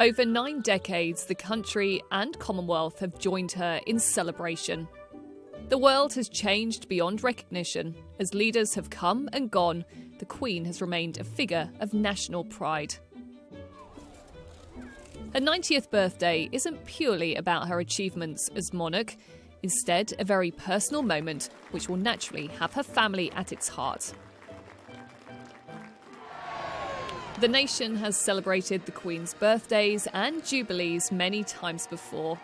Over 9 decades, the country and Commonwealth have joined her in celebration. The world has changed beyond recognition. As leaders have come and gone, the Queen has remained a figure of national pride. Her 90th birthday isn't purely about her achievements as monarch, instead a very personal moment which will naturally have her family at its heart. The nation has celebrated the Queen's birthdays and jubilees many times before.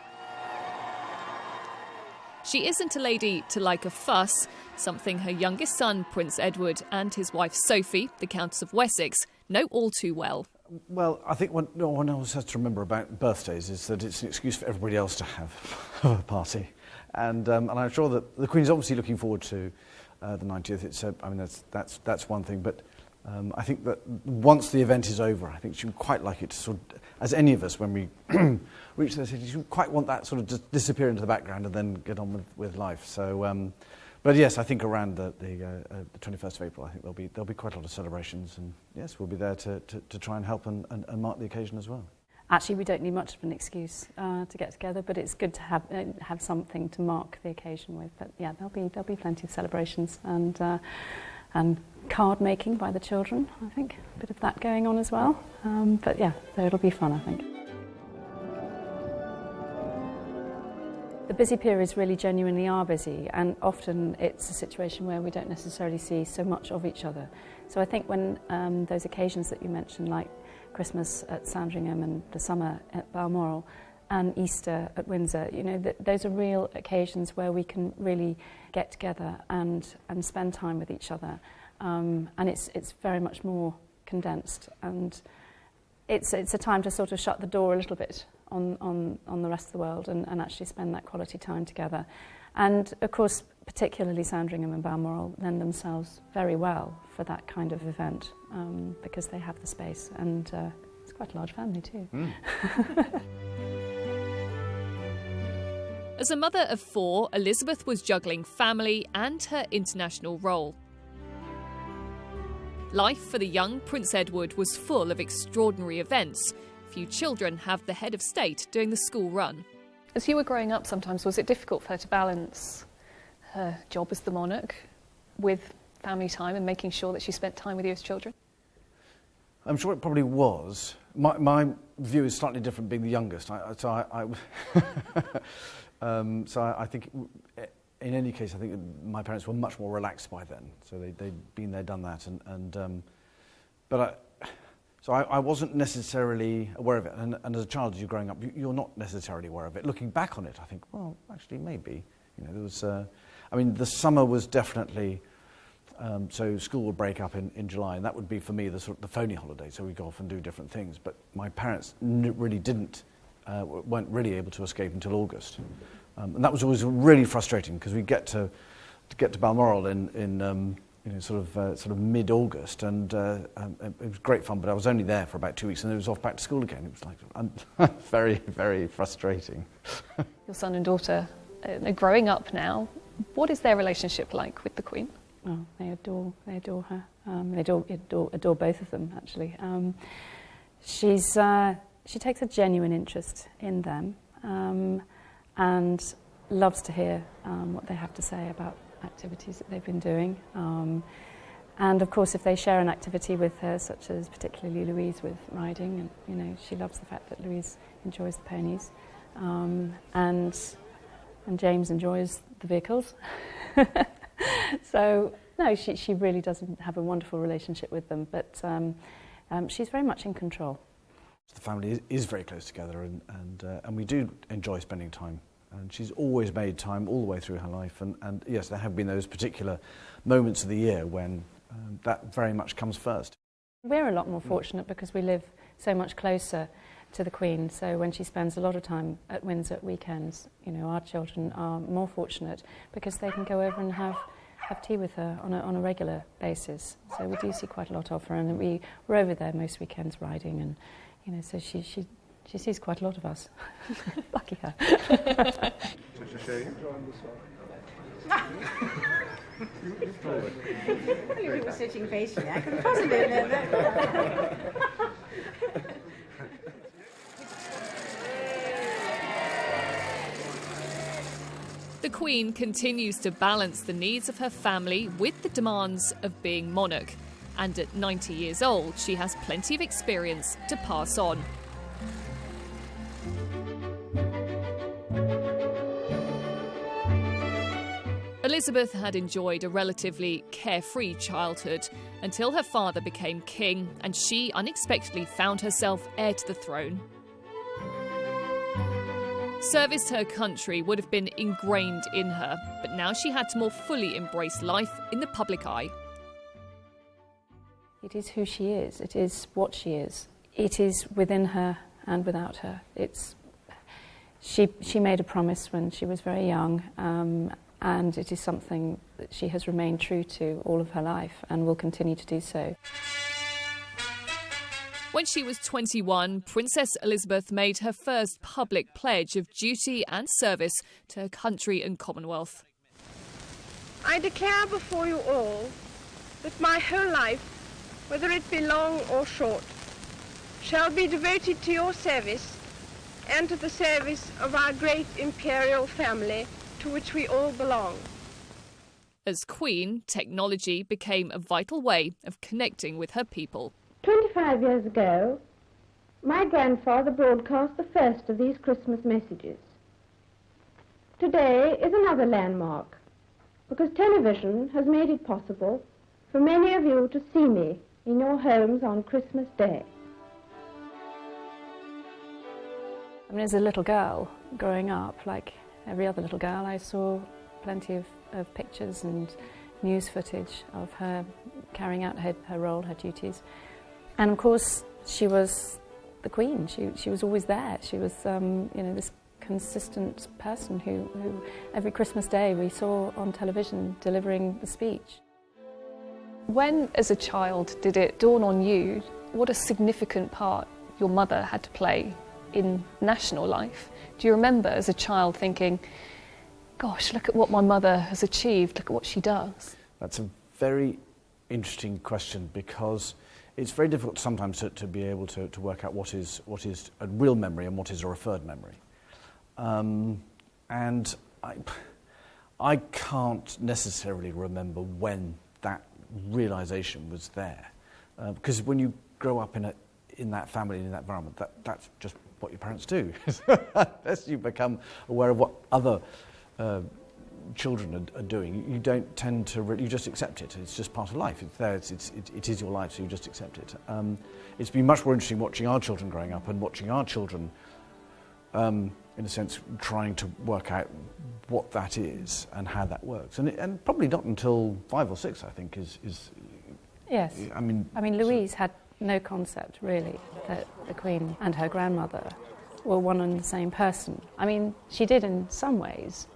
She isn't a lady to like a fuss, something her youngest son, Prince Edward, and his wife Sophie, the Countess of Wessex, know all too well. Well, I think what no one else has to remember about birthdays is that it's an excuse for everybody else to have a party. And I'm sure that the Queen's obviously looking forward to the 90th. I mean, that's one thing, but I think that once the event is over, I think she would quite like it to sort of, as any of us when we reach the city, she would quite want that sort of just disappear into the background and then get on with life. So, but yes, I think around the 21st of April, I think there'll be quite a lot of celebrations, and yes, we'll be there to try and help and mark the occasion as well. Actually, we don't need much of an excuse to get together, but it's good to have something to mark the occasion with. But yeah, there'll be plenty of celebrations and card making by the children. I think a bit of that going on as well. But yeah, so it'll be fun, I think. The busy periods really genuinely are busy, and often it's a situation where we don't necessarily see so much of each other. So I think when those occasions that you mentioned, like Christmas at Sandringham and the summer at Balmoral and Easter at Windsor, you know, those are real occasions where we can really get together and spend time with each other. And it's very much more condensed, and it's a time to sort of shut the door a little bit on the rest of the world and actually spend that quality time together. And of course, particularly Sandringham and Balmoral lend themselves very well for that kind of event because they have the space, and it's quite a large family too. As a mother of 4, Elizabeth was juggling family and her international role. Life for the young Prince Edward was full of extraordinary events. Few children have the head of state doing the school run. As you were growing up sometimes, was it difficult for her to balance her job as the monarch with family time and making sure that she spent time with you as children? I'm sure it probably was. My view is slightly different being the youngest. So I think in any case, I think my parents were much more relaxed by then. So they'd been there, done that, So I wasn't necessarily aware of it, and as a child, as you're growing up, you're not necessarily aware of it. Looking back on it, I think, well, actually, maybe. You know, there was, I mean, the summer was definitely, so school would break up in July, and that would be for me the sort of the phony holiday. So we'd go off and do different things. But my parents really weren't really able to escape until August, and that was always really frustrating because we get to Balmoral in sort of mid-August, and it was great fun, but I was only there for about 2 weeks, and it was off back to school again. It was like very, very frustrating. Your son and daughter are growing up now. What is their relationship like with the Queen? Oh, they adore her. They adore both of them, actually. She takes a genuine interest in them and loves to hear what they have to say about activities that they've been doing. And of course, if they share an activity with her, such as particularly Louise with riding, and you know, she loves the fact that Louise enjoys the ponies, and James enjoys the vehicles. So no, she really does have a wonderful relationship with them, but she's very much in control. The family is very close together, and we do enjoy spending time. And she's always made time all the way through her life, and yes, there have been those particular moments of the year when that very much comes first. We're a lot more fortunate because we live so much closer to the Queen, so when she spends a lot of time at Windsor at weekends, you know, our children are more fortunate because they can go over and have tea with her on a regular basis. So we do see quite a lot of her, and we're over there most weekends riding, and you know, so she sees quite a lot of us. Lucky her. You were sitting facing. I could possibly have known that. The Queen continues to balance the needs of her family with the demands of being monarch. And at 90 years old, she has plenty of experience to pass on. Elizabeth had enjoyed a relatively carefree childhood until her father became king and she unexpectedly found herself heir to the throne. Service to her country would have been ingrained in her, but now she had to more fully embrace life in the public eye. It is who she is. It is what she is. It is within her and without her. She made a promise when she was very young, and it is something that she has remained true to all of her life and will continue to do so. When she was 21, Princess Elizabeth made her first public pledge of duty and service to her country and Commonwealth. I declare before you all that my whole life, whether it be long or short, shall be devoted to your service and to the service of our great imperial family to which we all belong. As Queen, technology became a vital way of connecting with her people. 25 years ago, my grandfather broadcast the first of these Christmas messages. Today is another landmark, because television has made it possible for many of you to see me in your homes on Christmas Day. I mean, as a little girl growing up, like every other little girl, I saw plenty of pictures and news footage of her carrying out her role, her duties. And of course, she was the Queen. She was always there. She was, this consistent person who every Christmas Day we saw on television delivering the speech. When, as a child, did it dawn on you what a significant part your mother had to play in national life? Do you remember as a child thinking, gosh, look at what my mother has achieved, look at what she does? That's a very interesting question, because it's very difficult sometimes to be able to work out what is a real memory and what is a referred memory. And I can't necessarily remember when that realisation was there. Because when you grow up in that family, in that environment, that's just what your parents do. Unless you become aware of what other children are doing, you don't tend to you just accept it. It's just part of life. It's there. It is your life, so you just accept it. It's been much more interesting watching our children growing up and watching our children, in a sense, trying to work out what that is and how that works. And probably not until 5 or 6, I think, is. Yes. I mean, Louise had no concept, really, that the Queen and her grandmother were one and the same person. I mean, she did in some ways,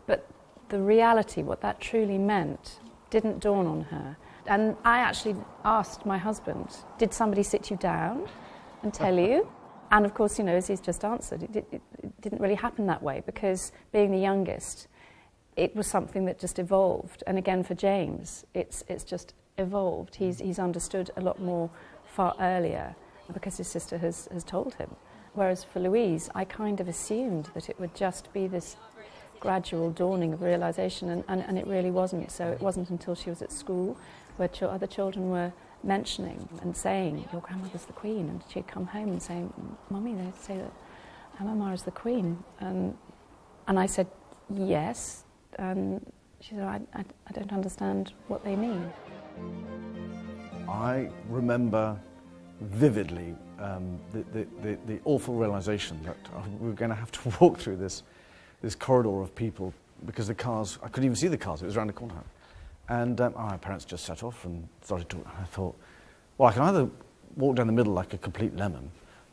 but the reality, what that truly meant, didn't dawn on her. And I actually asked my husband, did somebody sit you down and tell you? And of course, as he's just answered, it didn't really happen that way, because being the youngest, it was something that just evolved. And again, for James, it's just evolved. He's understood a lot more far earlier because his sister has told him. Whereas for Louise, I kind of assumed that it would just be this gradual dawning of realisation, and it really wasn't. So it wasn't until she was at school where other children were mentioning and saying, your grandmother's the Queen, and she'd come home and say, Mummy, they say that Mama is the Queen. And I said, yes. And she said, I don't understand what they mean. I remember vividly the awful realisation that we were going to have to walk through this corridor of people, because the cars, I couldn't even see the cars, it was around the corner. And my parents just set off and started talking. I thought, well, I can either walk down the middle like a complete lemon.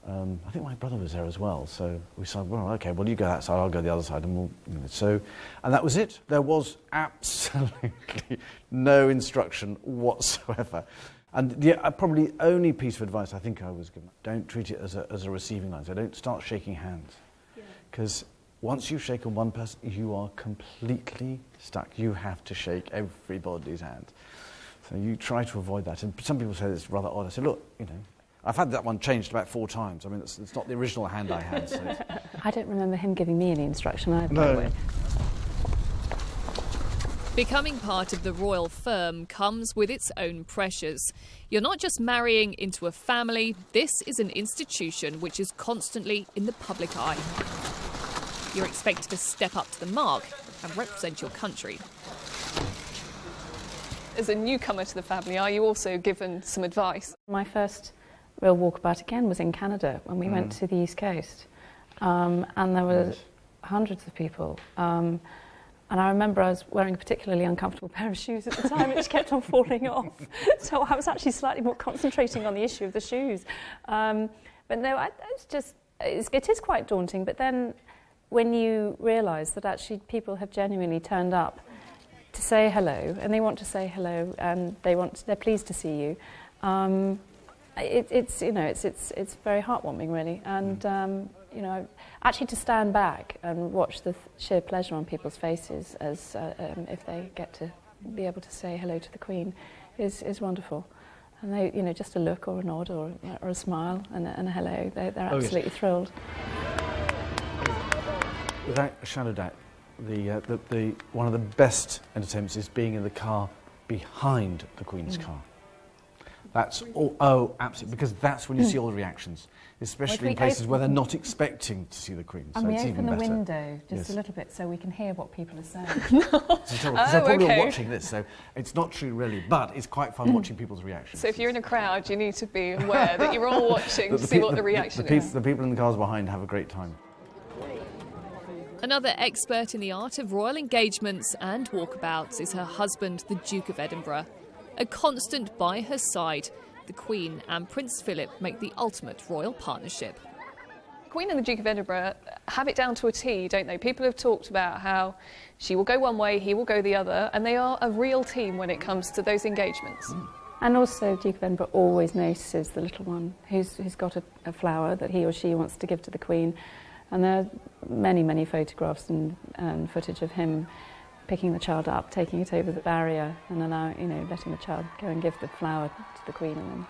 I think my brother was there as well, so we said, well, okay, well, you go that side, I'll go the other side, and and that was it. There was absolutely no instruction whatsoever. And the probably only piece of advice I think I was given, don't treat it as a receiving line, so don't start shaking hands. Because once you've shaken one person, you are completely stuck. You have to shake everybody's hand. So you try to avoid that. And some people say it's rather odd. I said, look, I've had that one changed about 4 times. I mean, it's not the original hand I had. So I don't remember him giving me any instruction either, by the way. Becoming part of the royal firm comes with its own pressures. You're not just marrying into a family, this is an institution which is constantly in the public eye. You're expected to step up to the mark and represent your country. As a newcomer to the family, are you also given some advice? My first real walkabout again was in Canada when we went to the East Coast. And there were hundreds of people. And I remember I was wearing a particularly uncomfortable pair of shoes at the time, which kept on falling off. So I was actually slightly more concentrating on the issue of the shoes. But no, it is quite daunting. But then when you realise that actually people have genuinely turned up to say hello, and they want to say hello, and they're pleased to see you, it's very heartwarming, really. And actually to stand back and watch the sheer pleasure on people's faces as if they get to be able to say hello to the Queen is wonderful. And they, just a look or a nod or a smile and a hello, they're absolutely thrilled. Without a shadow of doubt, the one of the best entertainments is being in the car behind the Queen's car. That's all, absolutely, because that's when you see all the reactions, especially in places where they're not expecting to see the Queen. And so we it's open even the better. window just a little bit so we can hear what people are saying. Because they're probably all watching this, so it's not true really, but it's quite fun watching people's reactions. So if you're in a crowd, you need to be aware that you're all watching to see what the reaction is. The people in the cars behind have a great time. Another expert in the art of royal engagements and walkabouts is her husband, the Duke of Edinburgh. A constant by her side, the Queen and Prince Philip make the ultimate royal partnership. Queen and the Duke of Edinburgh have it down to a T, don't they? People have talked about how she will go one way, he will go the other, and they are a real team when it comes to those engagements. And also Duke of Edinburgh always notices the little one who's got a flower that he or she wants to give to the Queen. And there are many, many photographs and footage of him picking the child up, taking it over the barrier and letting the child go and give the flower to the Queen, and then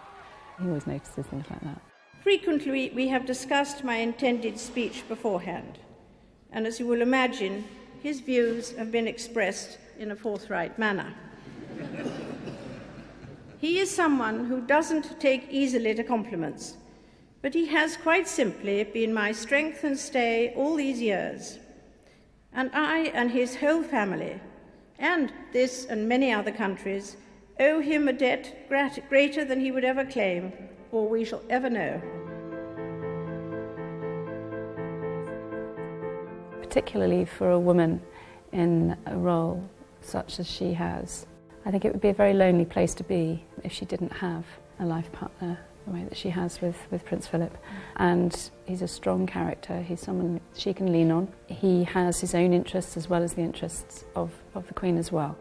he always notices things like that. Frequently we have discussed my intended speech beforehand, and as you will imagine, his views have been expressed in a forthright manner. He is someone who doesn't take easily to compliments, but he has quite simply been my strength and stay all these years. And I and his whole family, and this and many other countries, owe him a debt greater than he would ever claim, or we shall ever know. Particularly for a woman in a role such as she has, I think it would be a very lonely place to be if she didn't have a life partner the way that she has with Prince Philip. And he's a strong character, he's someone she can lean on. He has his own interests as well as the interests of the Queen as well.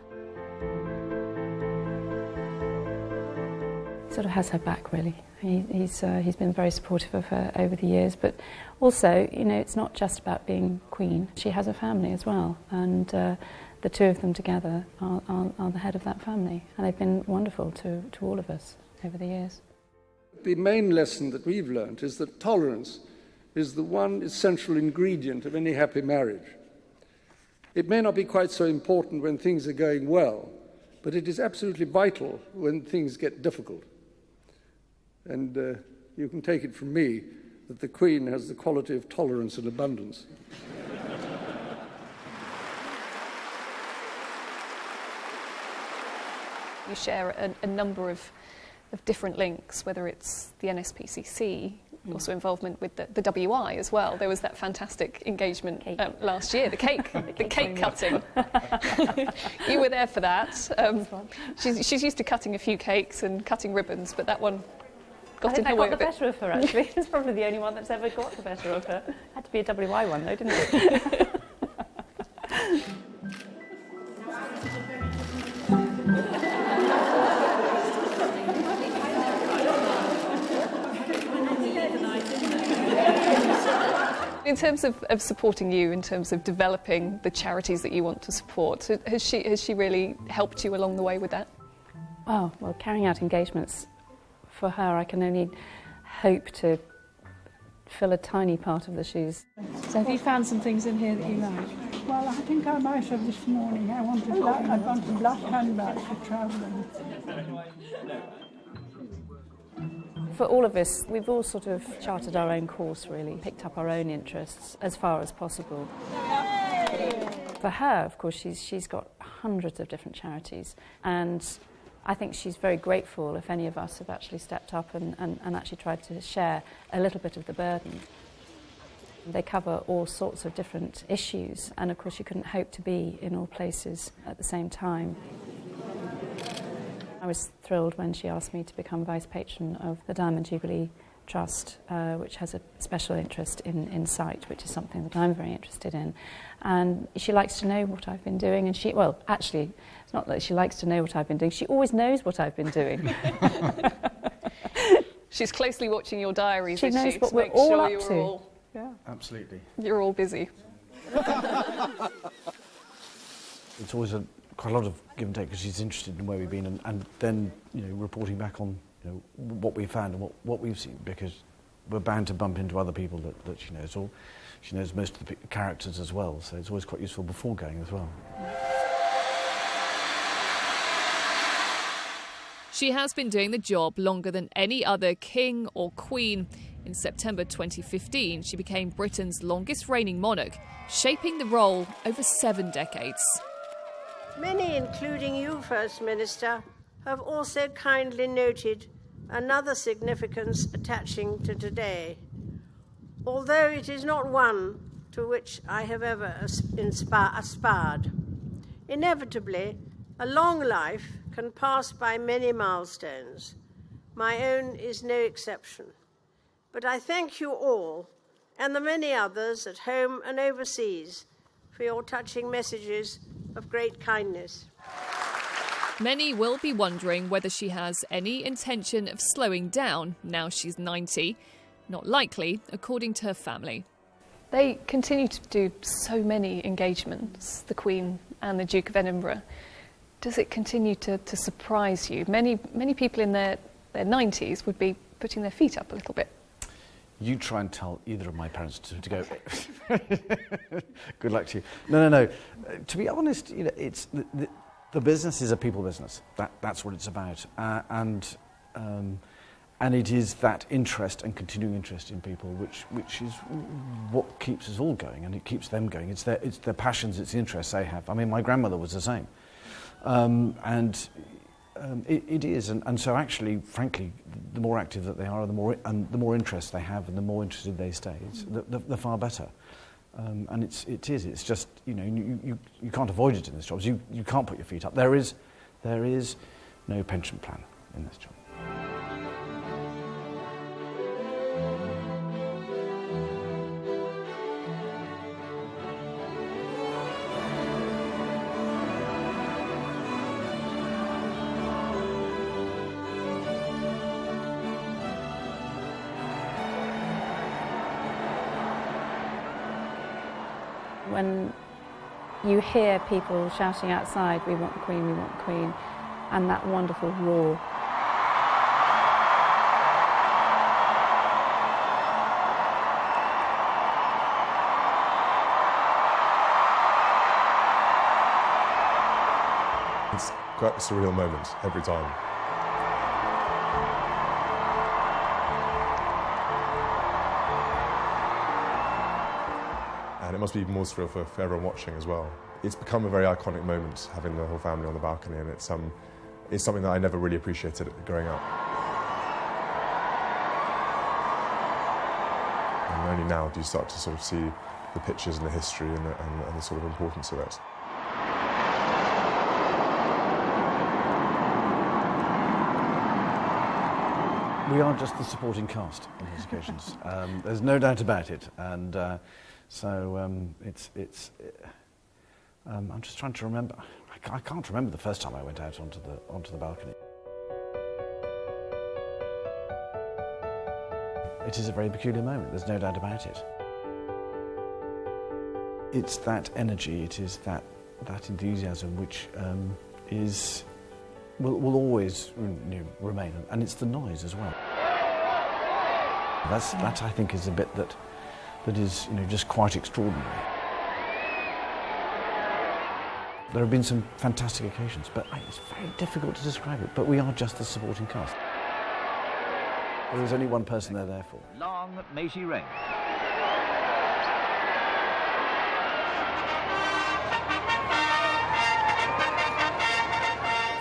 He sort of has her back, really. He's been very supportive of her over the years, but also, it's not just about being Queen. She has a family as well, and the two of them together are the head of that family, and they've been wonderful to all of us over the years. The main lesson that we've learned is that tolerance is the one essential ingredient of any happy marriage. It may not be quite so important when things are going well, but it is absolutely vital when things get difficult. And you can take it from me that the Queen has the quality of tolerance and abundance. You share a number of different links, whether it's the NSPCC, also involvement with the WI as well. There was that fantastic engagement last year, the cake cutting. You were there for that. She's used to cutting a few cakes and cutting ribbons, but that one got in her way a bit. I got the better of her, actually. It's probably the only one that's ever got the better of her. Had to be a WI one, though, didn't it? In terms of supporting you, in terms of developing the charities that you want to support, has she really helped you along the way with that? Oh, well, carrying out engagements, for her, I can only hope to fill a tiny part of the shoes. So have you found some things in here that you like? Well, I think I might have this morning. I want a black handbag for travelling. For all of us, we've all sort of charted our own course, really, picked up our own interests as far as possible. For her, of course, she's got hundreds of different charities, and I think she's very grateful if any of us have actually stepped up and actually tried to share a little bit of the burden. They cover all sorts of different issues, and of course you couldn't hope to be in all places at the same time. I was thrilled when she asked me to become Vice Patron of the Diamond Jubilee Trust, which has a special interest in sight, which is something that I'm very interested in. And she likes to know what I've been doing, and well, actually, it's not that she likes to know what I've been doing, she always knows what I've been doing. She's closely watching your diaries, she knows what we're all up to. Yeah. Absolutely. You're all busy. It's always quite a lot of give and take because she's interested in where we've been and then reporting back on what we found and what we've seen, because we're bound to bump into other people that she knows, or she knows most of the characters as well, so it's always quite useful before going as well. She has been doing the job longer than any other king or queen. In September 2015, she became Britain's longest reigning monarch, shaping the role over 7 decades. Many, including you, First Minister, have also kindly noted another significance attaching to today, although it is not one to which I have ever aspired. Inevitably, a long life can pass by many milestones. My own is no exception. But I thank you all, and the many others at home and overseas, for your touching messages of great kindness. Many will be wondering whether she has any intention of slowing down now she's 90. Not likely, according to her family. They continue to do so many engagements, the Queen and the Duke of Edinburgh. Does it continue to surprise you? Many people in their 90s would be putting their feet up a little bit. You try and tell either of my parents to go. Good luck to you. No. To be honest, it's the business is a people business. That's what it's about, and it is that interest and continuing interest in people which is what keeps us all going, and it keeps them going. It's their passions, it's the interests they have. I mean, my grandmother was the same, it is, and so actually, frankly, the more active that they are, the more interest they have, and the more interested they stay, the far better. And it's just you can't avoid it in this job. You can't put your feet up. There is no pension plan in this job. When you hear people shouting outside, "We want the Queen, we want the Queen," and that wonderful roar. It's quite a surreal moment every time. And it must be even more surreal for everyone watching as well. It's become a very iconic moment, having the whole family on the balcony, and it's something that I never really appreciated growing up. And only now do you start to sort of see the pictures and the history and the sort of importance of it. We are just the supporting cast on these occasions. There's no doubt about it, and I'm just trying to remember. I can't remember the first time I went out onto the balcony. It is a very peculiar moment. There's no doubt about it. It's that energy. It is that enthusiasm which will always remain, and it's the noise as well. That I think is a bit that is just quite extraordinary. There have been some fantastic occasions, but it's very difficult to describe it. But we are just the supporting cast. There is only one person they're there for. Long may she reign.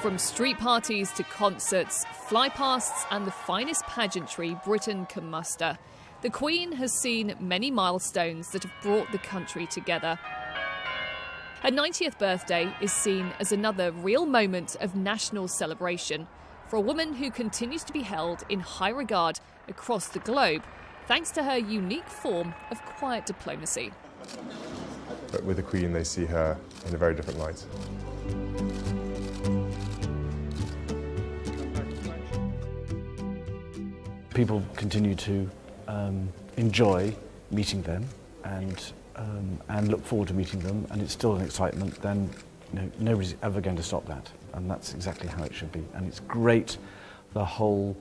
From street parties to concerts, flypasts and the finest pageantry Britain can muster, the Queen has seen many milestones that have brought the country together. Her 90th birthday is seen as another real moment of national celebration for a woman who continues to be held in high regard across the globe, thanks to her unique form of quiet diplomacy. But with the Queen, they see her in a very different light. People continue to enjoy meeting them and look forward to meeting them, and it's still an excitement. Then nobody's ever going to stop that, and that's exactly how it should be. And it's great, the whole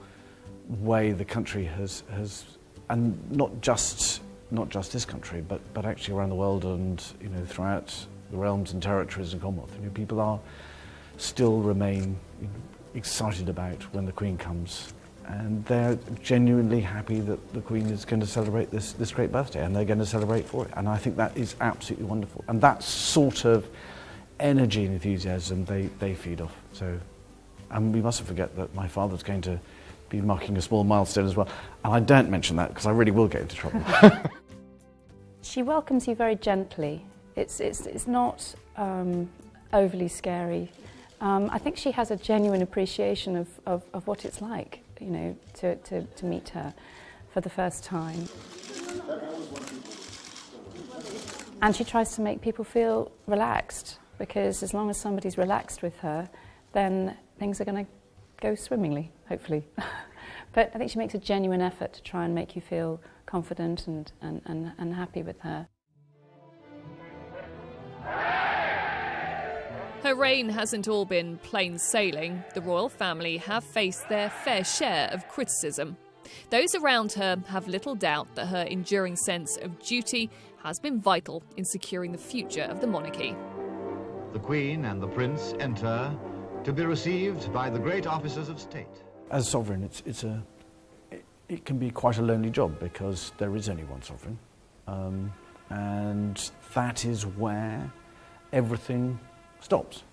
way the country has and not just this country, but actually around the world, and throughout the realms and territories and Commonwealth. People still remain excited about when the Queen comes. And they're genuinely happy that the Queen is going to celebrate this great birthday, and they're going to celebrate for it. And I think that is absolutely wonderful. And that sort of energy and enthusiasm they feed off. So, and we mustn't forget that my father's going to be marking a small milestone as well. And I don't mention that because I really will get into trouble. She welcomes you very gently. It's not overly scary. I think she has a genuine appreciation of what it's like, to meet her for the first time. And she tries to make people feel relaxed, because as long as somebody's relaxed with her, then things are going to go swimmingly, hopefully. But I think she makes a genuine effort to try and make you feel confident and happy with her. Her reign hasn't all been plain sailing. The royal family have faced their fair share of criticism. Those around her have little doubt that her enduring sense of duty has been vital in securing the future of the monarchy. The Queen and the Prince enter to be received by the great officers of state. As sovereign, it can be quite a lonely job, because there is only one sovereign, and that is where everything stops.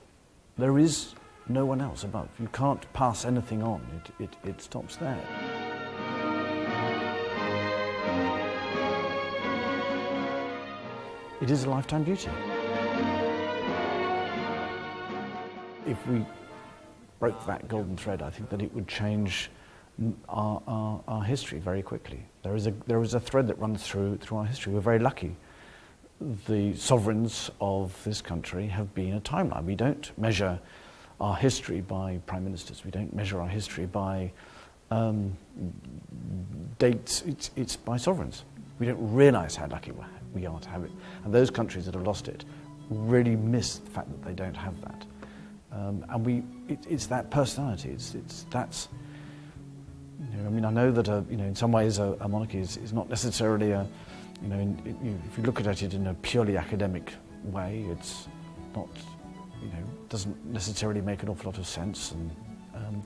There is no one else above. You can't pass anything on. It stops there. It is a lifetime duty. If we broke that golden thread, I think that it would change our history very quickly. There is a thread that runs through our history. We're very lucky. The sovereigns of this country have been a timeline. We don't measure our history by prime ministers. We don't measure our history by dates. It's by sovereigns. We don't realise how lucky we are to have it. And those countries that have lost it really miss the fact that they don't have that. It's that personality. That's. I know that in some ways a monarchy is not necessarily a. If you look at it in a purely academic way, it's not, doesn't necessarily make an awful lot of sense, and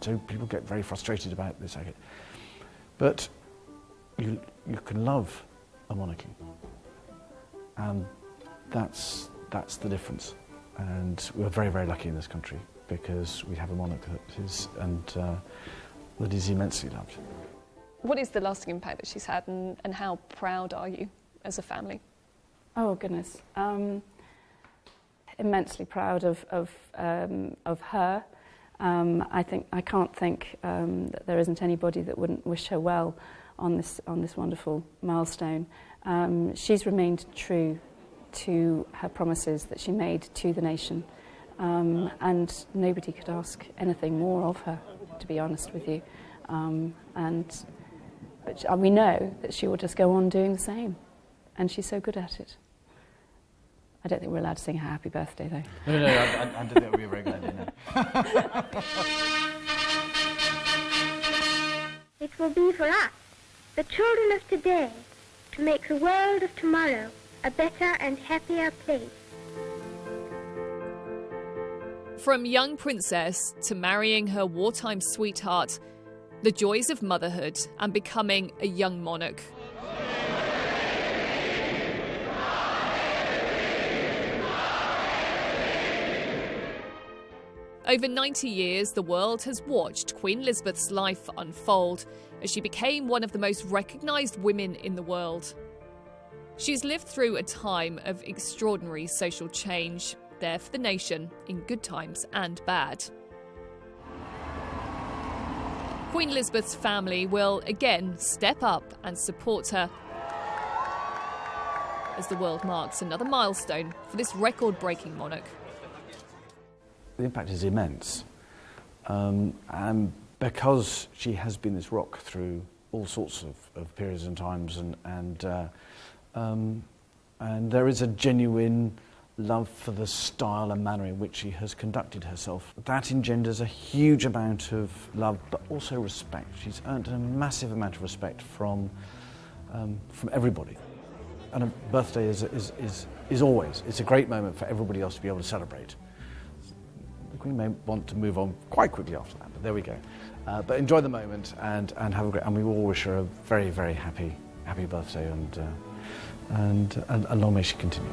so people get very frustrated about this. But you can love a monarchy, and that's the difference. And we're very, very lucky in this country, because we have a monarch that is immensely loved. What is the lasting impact that she's had, and how proud are you as a family? Oh goodness, immensely proud of her. I can't think that there isn't anybody that wouldn't wish her well on this wonderful milestone. She's remained true to her promises that she made to the nation, and nobody could ask anything more of her, to be honest with you. But we know that she will just go on doing the same. And she's so good at it. I don't think we're allowed to sing her happy birthday, though. No, I don't think that would be a very good idea, no. It will be for us, the children of today, to make the world of tomorrow a better and happier place. From young princess to marrying her wartime sweetheart, the joys of motherhood and becoming a young monarch. Over 90 years, the world has watched Queen Elizabeth's life unfold as she became one of the most recognised women in the world. She's lived through a time of extraordinary social change, there for the nation in good times and bad. Queen Elizabeth's family will again step up and support her as the world marks another milestone for this record-breaking monarch. The impact is immense, and because she has been this rock through all sorts of periods and times, and there is a genuine love for the style and manner in which she has conducted herself. That engenders a huge amount of love, but also respect. She's earned a massive amount of respect from everybody. And a birthday is always, it's a great moment for everybody else to be able to celebrate. The Queen may want to move on quite quickly after that, but there we go. But enjoy the moment and have a great, and we all wish her a very, very happy birthday and long may she continue.